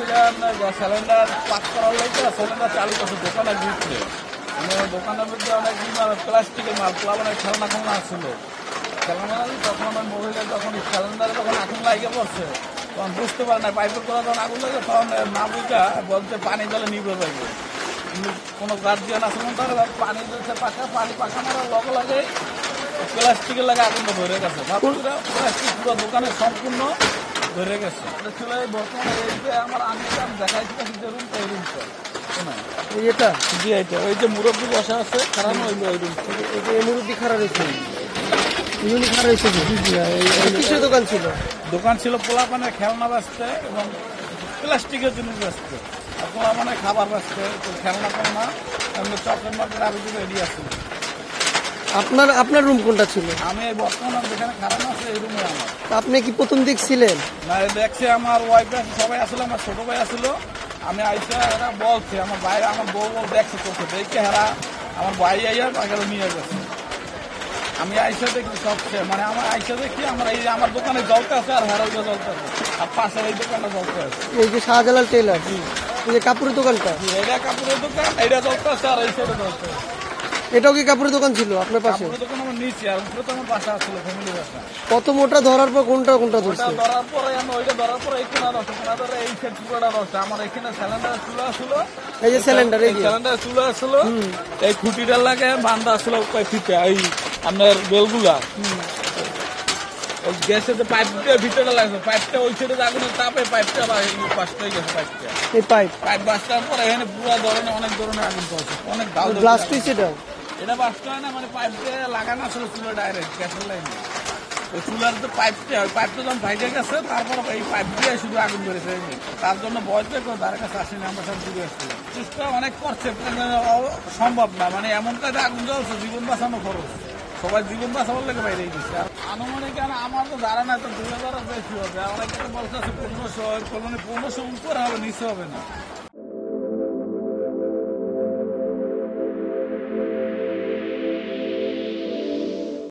Gas cylinder পাক করার লোকে সিলিন্ডার চালু করছে দোকানের ভিতরে। দোকানের ভিতরে অনেক প্লাস্টিকের মাল প্লাবনের খেলনা খেলনা আসছিল খেলনা। তখন ওই মহিলা যখন সিলিন্ডারে যখন আগুন লাগিয়ে পড়ছে তখন বুঝতে পারে না পাইপের করা যখন আগুন লাগে তখন না বুঝা বলছে পানি জলে নিবে যাবে। কিন্তু কোনো গার্জিয়ান আছে মনে তার পানি দিচ্ছে পাখা পানি পাখা মারার লগে লাগে প্লাস্টিকের লাগে আগুনটা ধরে গেছে। প্লাস্টিক পুরো দোকানে সম্পূর্ণ ধরে গেছে। ছিল বর্তমানে এই যে আমার আমি দেখাইছি যে রুমটা এই রুমটা এটা জি এইটা ওই যে মুরব্বী বসা আছে খারাপ হইলো ওই রুম এই মুরব্বী খারাপ হয়েছে খারাপ হয়েছে কিসের দোকান ছিল? দোকান ছিল পোলাপানের খেলনা বেচতে এবং প্লাস্টিকের জিনিস বেচতে। আর পোলাপানের খাবার বেচতে খেলনা খেলনা এমনি চকলেট মার্কেট আরো কিছু এরিয়া ছিল। আপনার রুম কোনটা ছিল? আমি বর্তমানে যেখানে খারাপ আছে এই রুমে আমার। আপনি কি প্রথম দেখছিলেন? না দেখছি আমার ওয়াইফ আছে সবাই আসলো আমার ছোট ভাই আসলো। আমি আইসা এরা বলছে আমার ভাই আমার বউ দেখছে চোখে দেখে হেরা আমার ভাই আইয়া তাকে নিয়ে গেছে। আমি আইসা দেখি সবচেয়ে মানে আমার আইসা দেখি আমার এই আমার দোকানে জলতে আছে আর হেরা জ্বলতে আছে আর পাশের এই দোকানটা জ্বলতে আছে। এই যে শাহজালাল টেলার এই যে কাপড়ের দোকানটা এটা কাপড়ের দোকান এইটা জ্বলতে আছে আর এই সাইডে জ্বলতে আছে। এটাও কি কাপড়ের দোকান ছিল আপনার পাশে? কাপড়ের দোকান আমার নিচে আর উপরে তো আমার বাসা ছিল ফ্যামিলি বাসা। কত মোটা ধরার পর কোনটা ধরছে? ধরার পরে আমি ওইটা ধরার পরে এই কোনা ধরে এই সাইড পুরোটা ধরছে। আমার এখানে সিলিন্ডার চুলা ছিল এই যে সিলিন্ডার এই সিলিন্ডার চুলা ছিল এই খুঁটিটার লাগে বান্ধা ছিল ফিতে এই আপনার বেলগুলা গ্যাসের যে পাইপটা ভিতরে লাগছে পাইপটা ওই সাইডে আগুনের তাপে পাইপটা বাস্ট হয়ে গেছে। পাইপটা এই পাইপ বাস্টার পরে এখানে পুরো ধরনের অনেক ধরনের আগুন চলছে অনেক ব্লাস্ট হয়েছে এটা বাস্ট হয় না মানে পাইপটা লাগানো ছিল চুলা ডাইরেক্ট গ্যাসের লাইনে। ওই চুলার যে পাইপটা ওই পাইপটা যখন ভাইজে গেছে তারপর এই পাইপ দিয়ে শুধু আগুন ধরেছে। তার জন্য ভয় পেয়ে তার কাছে আসেনি আমরা সব দূরে আসছিলাম। চেষ্টা অনেক করছে সম্ভব না মানে এমন কাজে আগুন জ্বলছে জীবন বাঁচানো খরচ সবাই জীবন বাঁচাবার লেগে বাইরে গেছে। আর আনুমানিক আমার তো ধারণা তো 2000 বেশি হবে। অনেকে বলছে 1500 1500 উপরে হবে নিচে হবে না।